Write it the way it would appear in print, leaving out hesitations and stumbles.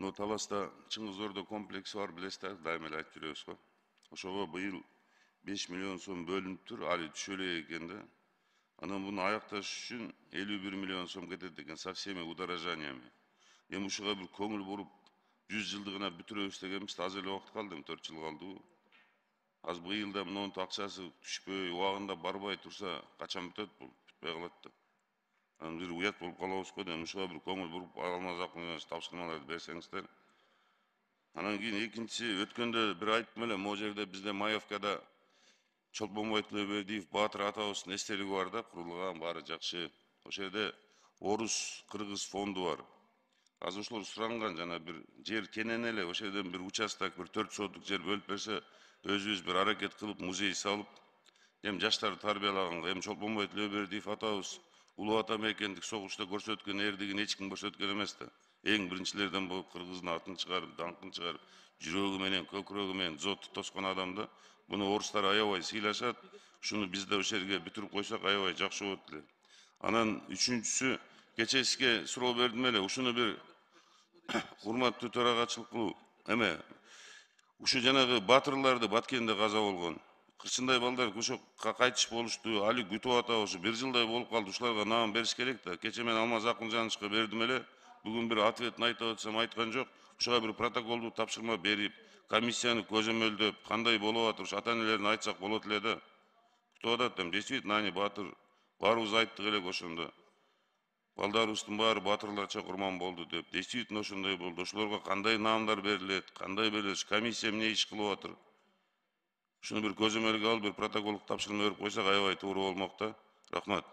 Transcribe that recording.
Но Таласта Чыңгыз Ордо комплекси бар, билесиздер, дайыма эле айтып жүрөбүз го. Ошого быйыл 5 миллион сом бөлүнүп тур, али түшө элек экен да. Анан буну аякташ үчүн 51 миллион сом кетет экен со всеми удорожаниями. Эми ушуга бир көңүл буруп 100 жылдыгына бүтүрөбүз дегенбиз, аз эле убакыт калды, 4 жыл калды. Az быйыл да мынунун акчасы түшпөй, убагында барбай турса, качан бүтөт бул? Бүтпөй калат да. Анан бир уят болуп калабыз го, эми ушуга бир көңүл буруп, алмазакын тапшырмаларды берсеңиздер. Анан кийин экинчиси, өткөндө бир айттым эле, могу жерде бизде Маевкада Чолпонбой Тилебердиев Баатыр атабыздын эстелиги бар да, курулган, баары жакшы. Ошол жерде Орус Кыргыз фонду бар. Азыр ошолор суранган, жана бир жер кенен эле, ошол жерден бир участок, бир 4 сотук жер бөлүп берсе, өзүбүз бир аракет кылып, музей салып, эми жаштарды тарбиялаганга, эми Чолпонбой Тилебердиев атабыз улуу ата мекендик согушта көрсөткөн эрдигин эч ким көрсөткөн эмес да. Эң биринчилерден болуп кыргыздын атын чыгарып, даңкын чыгарып, жүрөгү менен, көкүрөгү менен зоту тоскон адам да. Буну орустар аябай сыйлашат. Ушуну биз да ошол жерге бүтүрүп койсок аябай жакшы болот эле. Анан үчүнчүсү, кече сизге суроо бердим эле, ушуну бир урматтуу төрагачылык эме ушу жанагы батырларды Баткенде каза болгон. Кырчындай балдар ошо кайтыш болушту, али күтүп атабыз, ушу 1 жылдай болуп калды, ушуларга наам бериш керек да. Кече мен Алмаз Акынжановичке бердим эле. Бүгүн бир ответин айтып атсам айткан жок. Ушуга бир протоколду тапшырма берип, комиссияны көзөмөлдөп, кандай болуп атыр, ушу ата энелерине айтсак болот эле да. Күтүп атат эми, действительно ани батыр. Баарыбыз айттык элек ошондо. Балдарыбыздын баары батырларча курман болду деп. Действительно ошондой болду. Ошолорго кандай наамдар берилет, кандай берилет, комиссия эмне иш кылып атыр. Ушуну бир көзөмөлгө алып, бир протоколдук тапшырма берип койсок аябай туура болмок да. Рахмат.